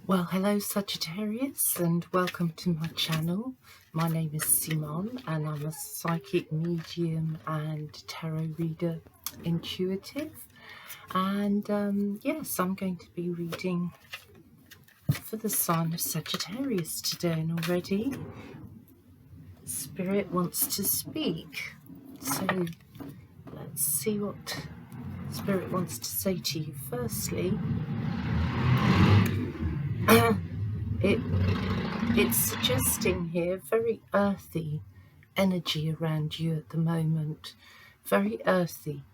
Well, hello Sagittarius, and welcome to my channel. My name is Simon and I'm a psychic medium and tarot reader intuitive. And yes, I'm going to be reading for the sign of Sagittarius today, and already Spirit wants to speak. So let's see what Spirit wants to say to you. Firstly, it's suggesting here very earthy energy around you at the moment. Very earthy.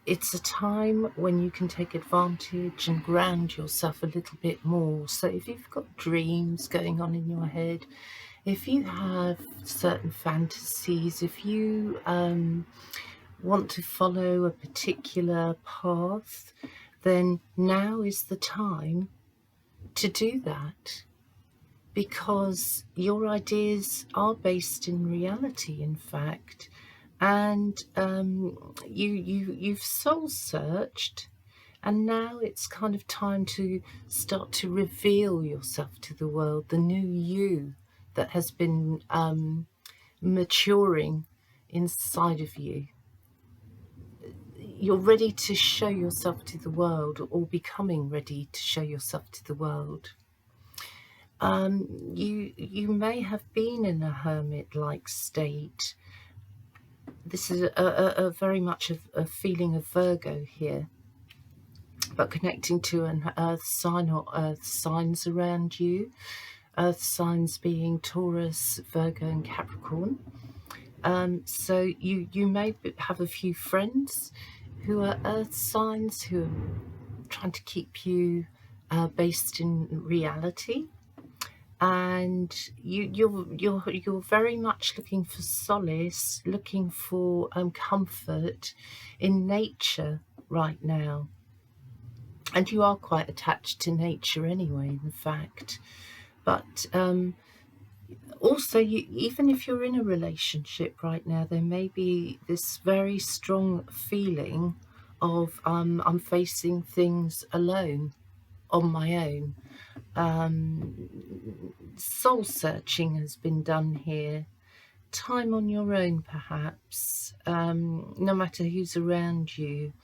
It's a time when you can take advantage and ground yourself a little bit more. So if you've got dreams going on in your head, if you have certain fantasies, if you want to follow a particular path, then now is the time to do that, because your ideas are based in reality, in fact, and you've soul searched, and now it's kind of time to start to reveal yourself to the world, the new you that has been maturing inside of you. You're ready to show yourself to the world, or becoming ready to show yourself to the world. You may have been in a hermit-like state. This is a very much a feeling of Virgo here, but connecting to an earth sign or earth signs around you. Earth signs being Taurus, Virgo and Capricorn. So you may have a few friends who are earth signs who are trying to keep you based in reality. And you're very much looking for solace, looking for comfort in nature right now, and you are quite attached to nature anyway, in fact. But also, even if you're in a relationship right now, there may be this very strong feeling of I'm facing things alone, on my own. Soul searching has been done here. Time on your own, perhaps. No matter who's around you.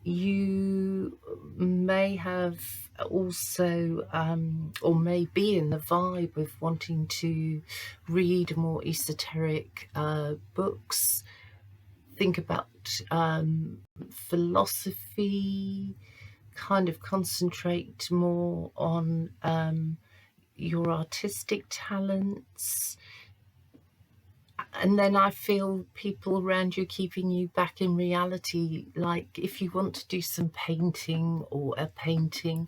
You may have also or may be in the vibe of wanting to read more esoteric books, think about philosophy, kind of concentrate more on your artistic talents. And then I feel people around you keeping you back in reality. Like if you want to do some painting or a painting,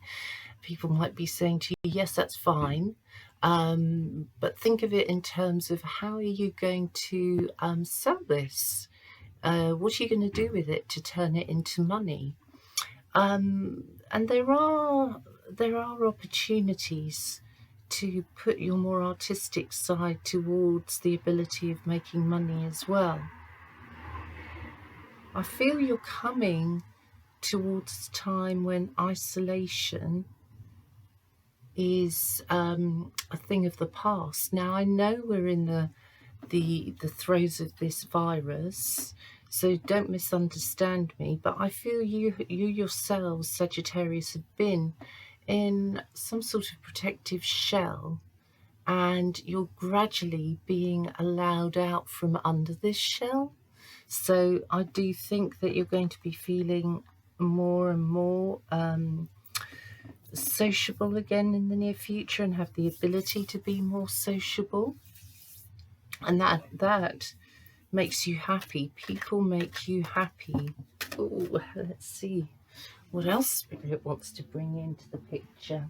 people might be saying to you, yes, that's fine, but think of it in terms of how are you going to sell this? What are you going to do with it to turn it into money? And there are opportunities to put your more artistic side towards the ability of making money as well. I feel you're coming towards a time when isolation is a thing of the past. Now, I know we're in the throes of this virus, so don't misunderstand me, but I feel you yourselves, Sagittarius, have been in some sort of protective shell, and you're gradually being allowed out from under this shell. So I do think that you're going to be feeling more and more sociable again in the near future, and have the ability to be more sociable, and that makes you happy. People make you happy. Oh, let's see what else Spirit wants to bring into the picture.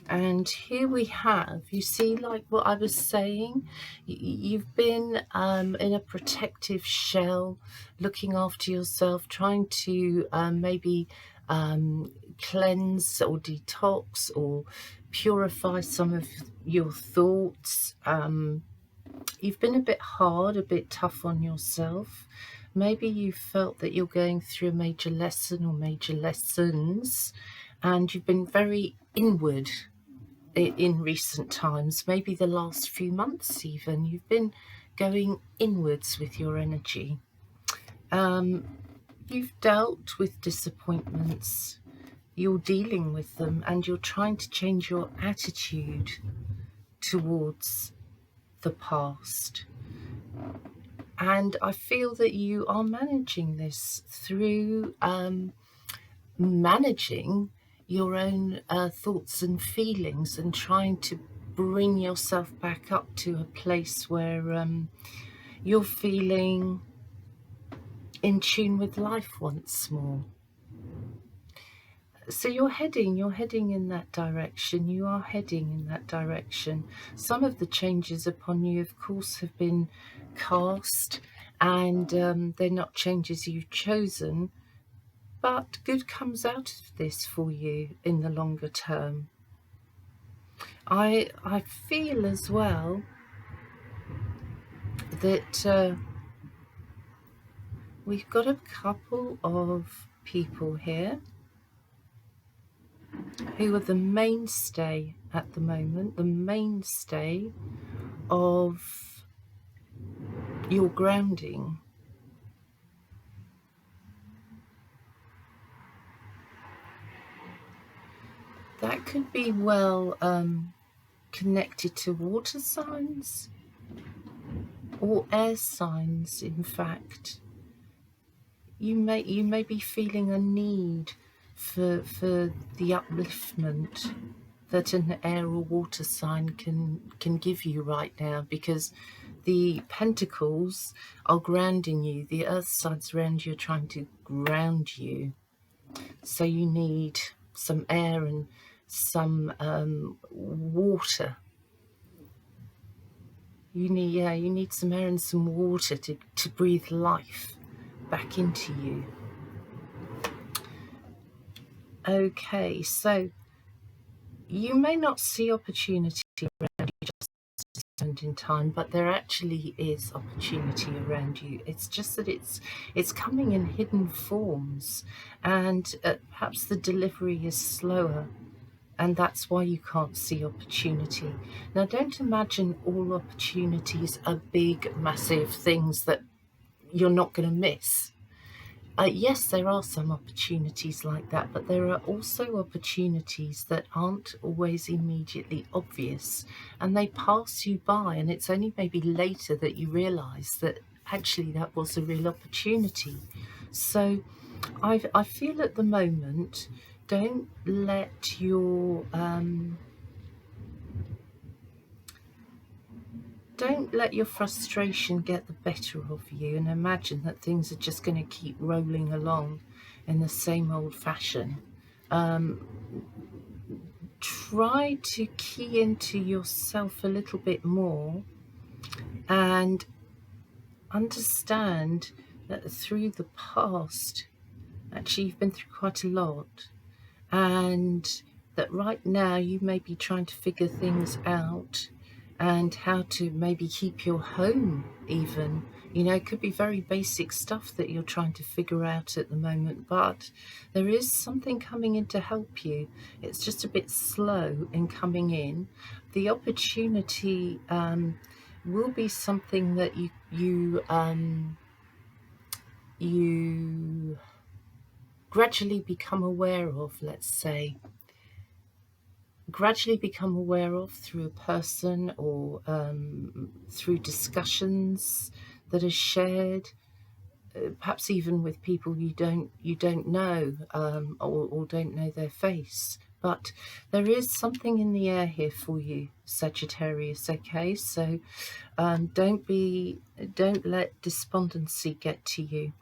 And here we have, you see, like what I was saying, you've been in a protective shell, looking after yourself, trying to maybe cleanse or detox or purify some of your thoughts. You've been a bit hard, a bit tough on yourself. Maybe you felt that you're going through a major lesson or major lessons, and you've been very inward in recent times, maybe the last few months even. You've been going inwards with your energy. You've dealt with disappointments, you're dealing with them, and you're trying to change your attitude towards the past. And I feel that you are managing this through managing your own thoughts and feelings, and trying to bring yourself back up to a place where you're feeling in tune with life once more. So you're heading in that direction. You are heading in that direction. Some of the changes upon you, of course, have been cast, and they're not changes you've chosen, but good comes out of this for you in the longer term. I feel as well that we've got a couple of people here who are the mainstay at the moment, the mainstay of your grounding. That could be well connected to water signs or air signs. In fact, you may be feeling a need for the upliftment that an air or water sign can give you right now, because the pentacles are grounding you, the earth signs around you are trying to ground you. So you need some air and some water. You need some air and some water to breathe life back into you. Okay, so you may not see opportunity around you just at this moment in time, but there actually is opportunity around you. It's just that it's coming in hidden forms, and perhaps the delivery is slower, and that's why you can't see opportunity. Now, don't imagine all opportunities are big, massive things that you're not going to miss. Yes, there are some opportunities like that, but there are also opportunities that aren't always immediately obvious, and they pass you by, and it's only maybe later that you realise that actually that was a real opportunity. So I feel at the moment, don't let your frustration get the better of you and imagine that things are just going to keep rolling along in the same old fashion. Try to key into yourself a little bit more and understand that through the past, actually you've been through quite a lot, and that right now you may be trying to figure things out and how to maybe keep your home even. You know, it could be very basic stuff that you're trying to figure out at the moment, but there is something coming in to help you. It's just a bit slow in coming in. The opportunity will be something that you gradually become aware of, let's say. Gradually become aware of through a person, or through discussions that are shared, perhaps even with people you don't know, or don't know their face. But there is something in the air here for you, Sagittarius. Okay, so don't let despondency get to you.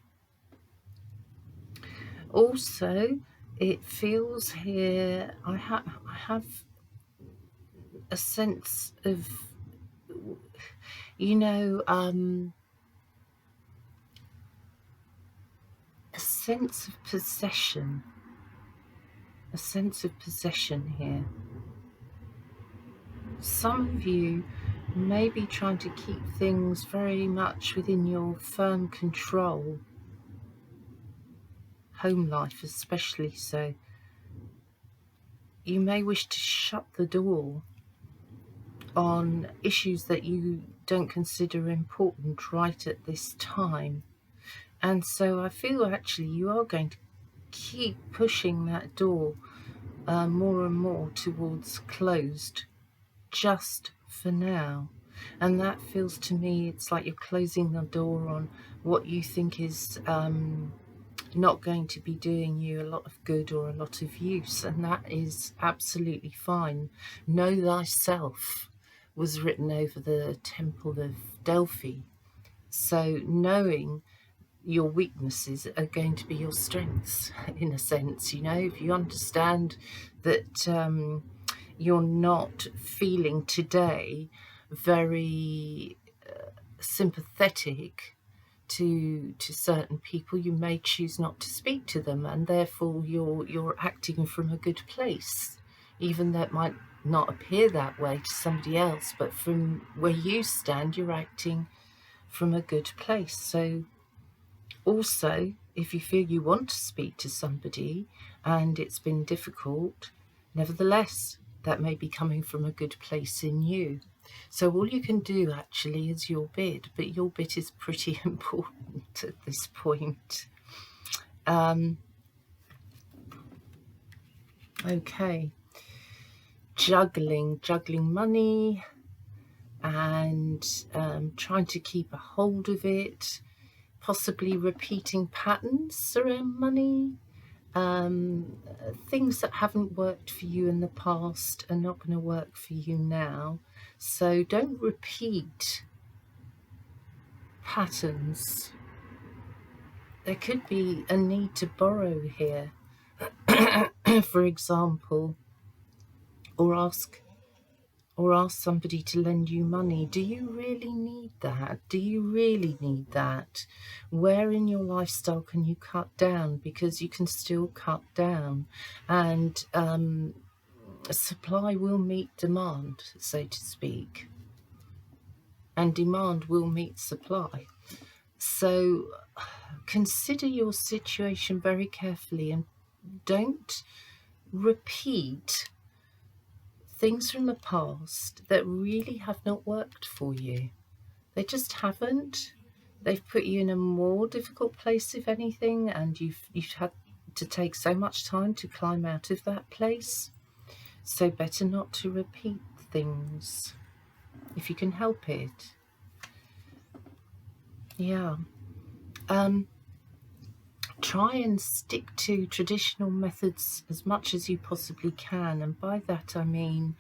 Also, it feels here, I have a sense of, you know, a sense of possession. A sense of possession here. Some of you may be trying to keep things very much within your firm control. Home life especially so. you may wish to shut the door on issues that you don't consider important right at this time. And so I feel actually you are going to keep pushing that door more and more towards closed, just for now. And that feels to me, it's like you're closing the door on what you think is not going to be doing you a lot of good or a lot of use, and that is absolutely fine. Know thyself was written over the Temple of Delphi. So knowing your weaknesses are going to be your strengths, in a sense. You know, if you understand that you're not feeling today very sympathetic to certain people, you may choose not to speak to them, and therefore you're acting from a good place, even though it might not appear that way to somebody else, but from where you stand, you're acting from a good place. So also, if you feel you want to speak to somebody and it's been difficult, nevertheless, that may be coming from a good place in you. So all you can do actually is your bit, but your bit is pretty important at this point. Okay, juggling money and trying to keep a hold of it, possibly repeating patterns around money. Things that haven't worked for you in the past are not going to work for you now. So don't repeat patterns. There could be a need to borrow here, for example, or ask somebody to lend you money. Do you really need that? Do you really need that? Where in your lifestyle can you cut down? Because you can still cut down, and supply will meet demand, so to speak, and demand will meet supply. So consider your situation very carefully and don't repeat things from the past that really have not worked for you. They just haven't. They've put you in a more difficult place, if anything, and you've had to take so much time to climb out of that place. So better not to repeat things if you can help it. Yeah. Try and stick to traditional methods as much as you possibly can, and by that I mean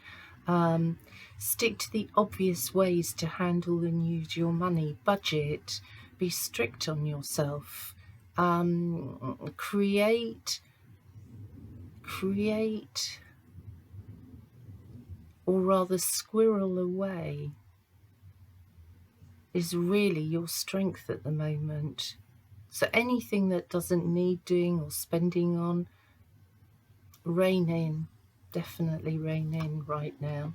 stick to the obvious ways to handle and use your money. Budget, be strict on yourself, create, or rather squirrel away is really your strength at the moment. So anything that doesn't need doing or spending on, rein in. Definitely rein in right now.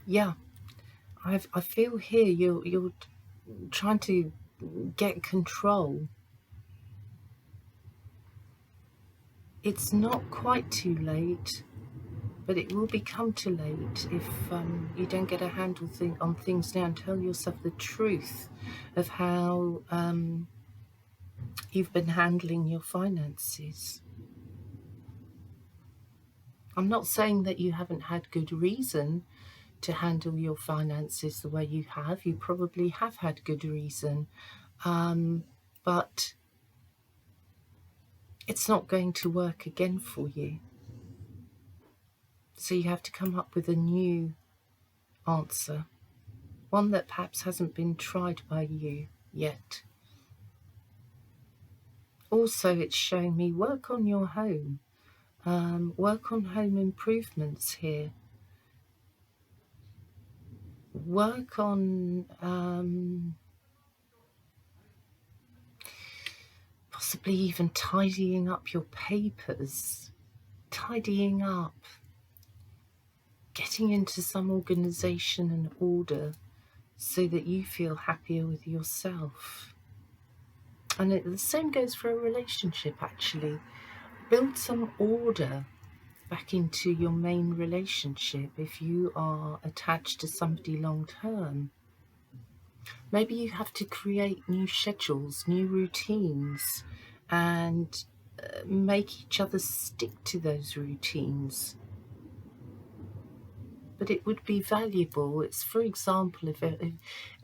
Yeah, I feel here you're trying to get control. It's not quite too late, but it will become too late if you don't get a handle on things now and tell yourself the truth of how you've been handling your finances. I'm not saying that you haven't had good reason to handle your finances the way you have. You probably have had good reason, but it's not going to work again for you. So you have to come up with a new answer, one that perhaps hasn't been tried by you yet. Also, it's showing me work on your home, work on home improvements here. Work on possibly even tidying up your papers, tidying up, getting into some organization and order so that you feel happier with yourself. And the same goes for a relationship, actually. Build some order back into your main relationship if you are attached to somebody long term. Maybe you have to create new schedules, new routines, and make each other stick to those routines. But it would be valuable. It's, for example, if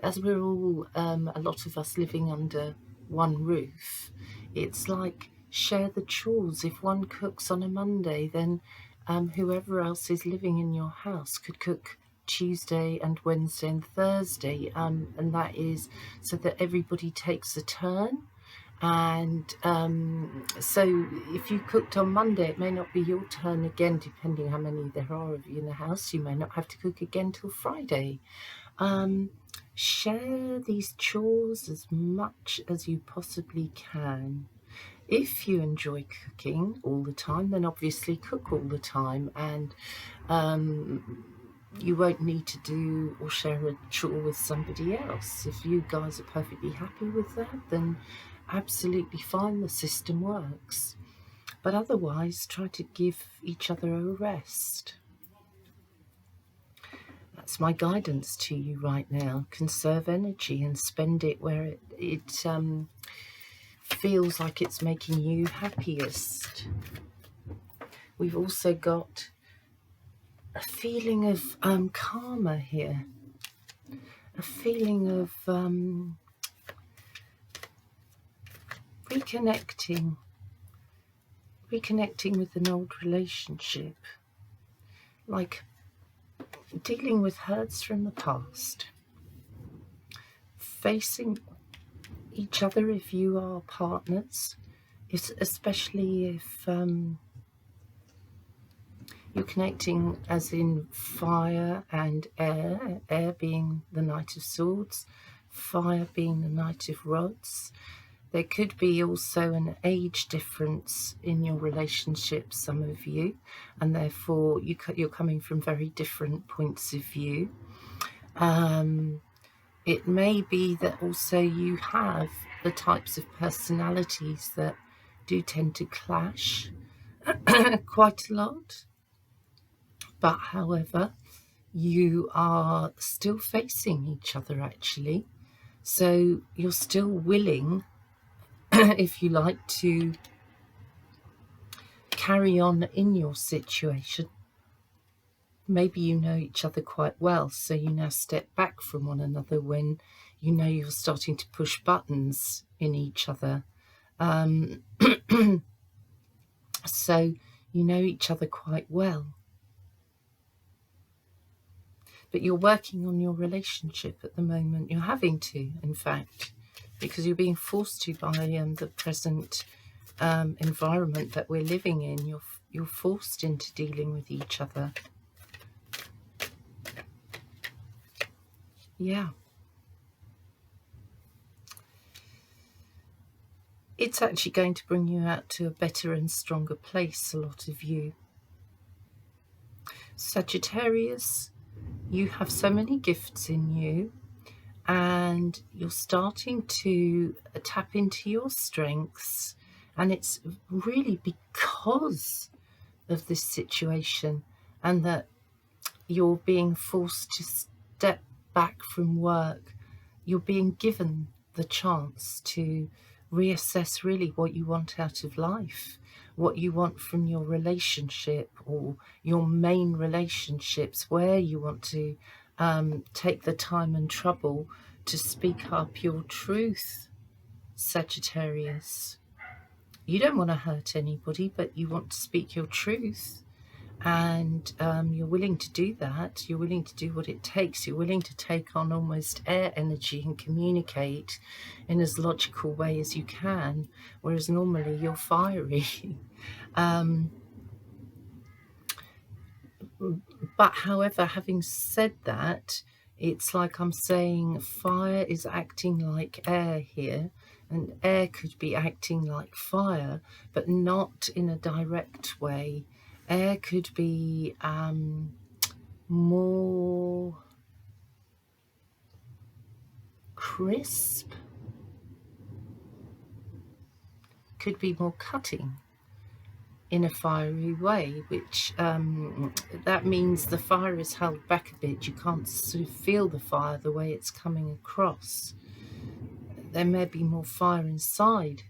as we're all, a lot of us living under one roof, it's like share the chores. If one cooks on a Monday, then whoever else is living in your house could cook Tuesday and Wednesday and Thursday, and that is so that everybody takes a turn. And so if you cooked on Monday, it may not be your turn again, depending how many there are of you in the house. You may not have to cook again till Friday. Share these chores as much as you possibly can. If you enjoy cooking all the time, then obviously cook all the time, and you won't need to do or share a chore with somebody else. If you guys are perfectly happy with that, then absolutely fine, the system works. But otherwise, try to give each other a rest. That's my guidance to you right now. Conserve energy and spend it where it feels like it's making you happiest. We've also got a feeling of karma here, a feeling of reconnecting with an old relationship, like dealing with hurts from the past, facing each other if you are partners, especially if you're connecting as in fire and air, air being the Knight of Swords, fire being the Knight of Rods. There could be also an age difference in your relationship, some of you, and therefore you're coming from very different points of view. It may be that also you have the types of personalities that do tend to clash quite a lot. But however, you are still facing each other, actually. So you're still willing, if you like, to carry on in your situation. Maybe you know each other quite well, so you now step back from one another when you know you're starting to push buttons in each other. So you know each other quite well. But you're working on your relationship at the moment. You're having to, in fact, because you're being forced to by the present environment that we're living in. You're forced into dealing with each other. Yeah. It's actually going to bring you out to a better and stronger place, a lot of you. Sagittarius, you have so many gifts in you, and you're starting to tap into your strengths, and it's really because of this situation and that you're being forced to step back from work. You're being given the chance to reassess really what you want out of life, what you want from your relationship or your main relationships, where you want to take the time and trouble to speak up your truth, Sagittarius. You don't want to hurt anybody, but you want to speak your truth. And you're willing to do that. You're willing to do what it takes. You're willing to take on almost air energy and communicate in as logical way as you can, whereas normally you're fiery. But however, having said that, it's like I'm saying fire is acting like air here, and air could be acting like fire, but not in a direct way. Air could be more crisp, could be more cutting in a fiery way, which that means the fire is held back a bit. You can't sort of feel the fire the way it's coming across. There may be more fire inside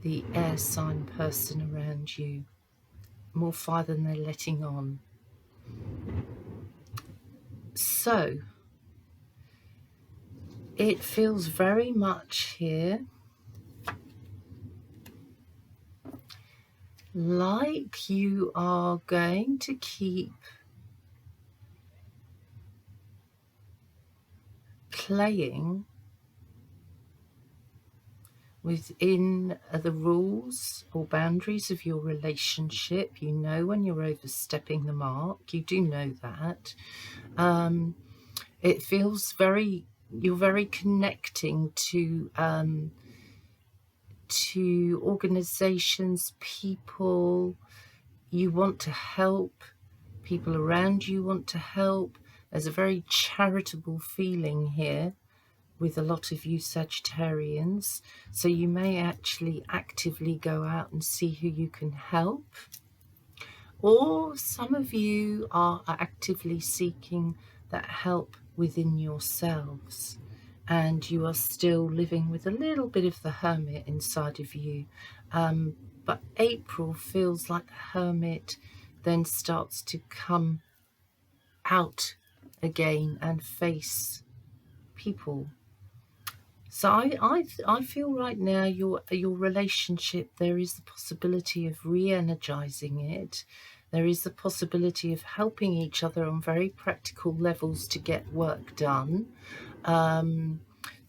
the air sign person around you, more fire than they're letting on. So it feels very much here like you are going to keep playing within the rules or boundaries of your relationship. You know when you're overstepping the mark. You do know that. It feels you're very connecting to organizations, people. You want to help. People around you want to help. There's a very charitable feeling here with a lot of you Sagittarians. So you may actually actively go out and see who you can help. Or some of you are actively seeking that help within yourselves. And you are still living with a little bit of the hermit inside of you. But April feels like the hermit then starts to come out again and face people. So I feel right now your relationship, there is the possibility of re-energizing it. There is the possibility of helping each other on very practical levels to get work done.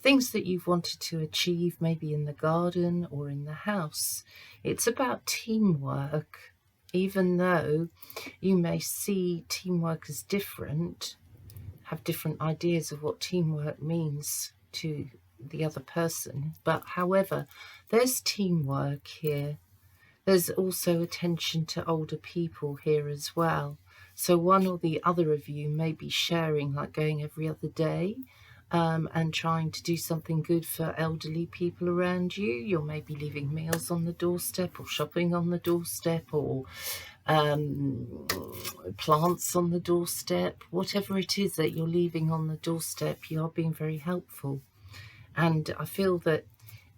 Things that you've wanted to achieve, maybe in the garden or in the house. It's about teamwork, even though you may see teamwork as different, have different ideas of what teamwork means to the other person. But however, there's teamwork here. There's also attention to older people here as well. So one or the other of you may be sharing, like going every other day, and trying to do something good for elderly people around you. You're maybe leaving meals on the doorstep, or shopping on the doorstep, or plants on the doorstep. Whatever it is that you're leaving on the doorstep, you are being very helpful. And I feel that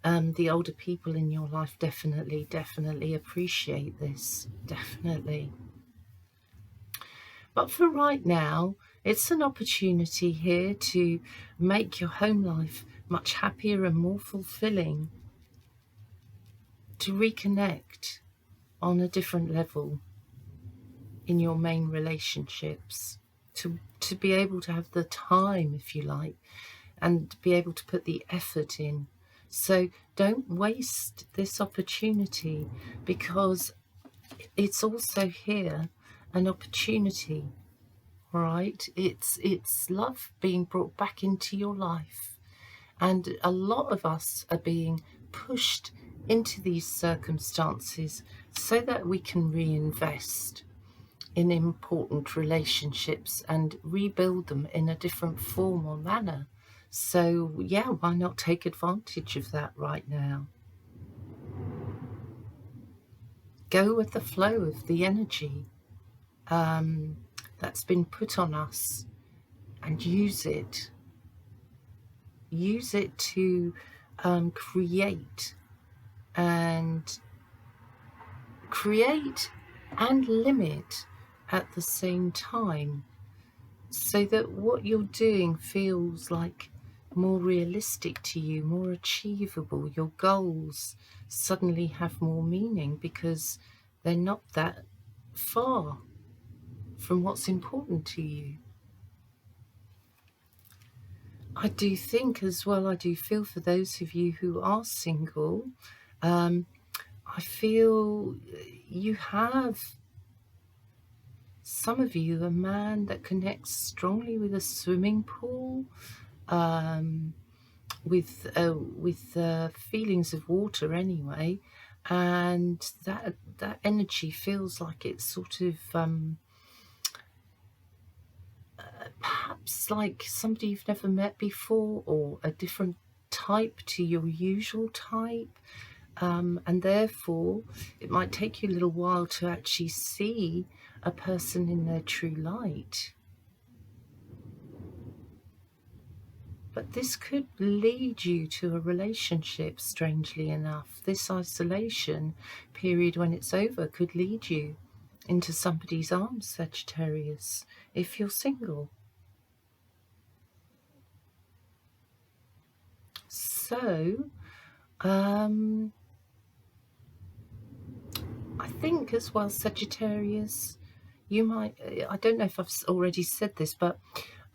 the older people in your life definitely appreciate this, definitely. But for right now, it's an opportunity here to make your home life much happier and more fulfilling, to reconnect on a different level in your main relationships, to be able to have the time, if you like, and be able to put the effort in. So don't waste this opportunity, because it's also here an opportunity, right? It's love being brought back into your life, and a lot of us are being pushed into these circumstances so that we can reinvest in important relationships and rebuild them in a different form or manner. So yeah, why not take advantage of that right now? Go with the flow of the energy that's been put on us, and use it. Use it to create and limit at the same time, so that what you're doing feels like more realistic to you, more achievable. Your goals suddenly have more meaning because they're not that far from what's important to you. I do think as well, I do feel for those of you who are single, I feel you have, some of you, a man that connects strongly with a swimming pool, with feelings of water anyway, and that energy feels like it's sort of perhaps like somebody you've never met before, or a different type to your usual type. and therefore it might take you a little while to actually see a person in their true light. But this could lead you to a relationship, strangely enough. This isolation period, when it's over, could lead you into somebody's arms, Sagittarius, if you're single. So, I think as well, Sagittarius, you might, I don't know if I've already said this, but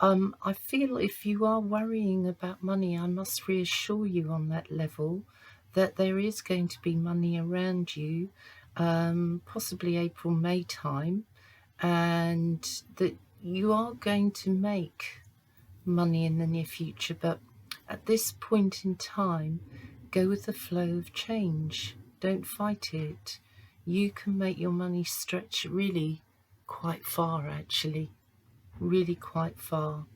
I feel if you are worrying about money, I must reassure you on that level that there is going to be money around you, possibly April, May time, and that you are going to make money in the near future. But at this point in time, go with the flow of change. Don't fight it. You can make your money stretch really quite far, actually. Really quite far.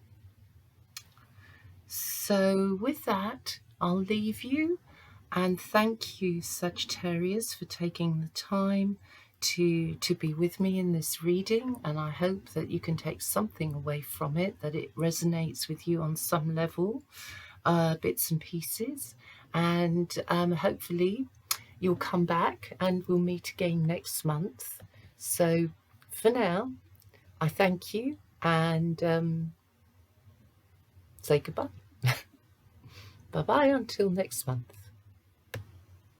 So with that, I'll leave you, and thank you, Sagittarius, for taking the time to be with me in this reading, and I hope that you can take something away from it, that it resonates with you on some level, bits and pieces, and hopefully you'll come back and we'll meet again next month. So for now, I thank you and say goodbye. Bye-bye until next month.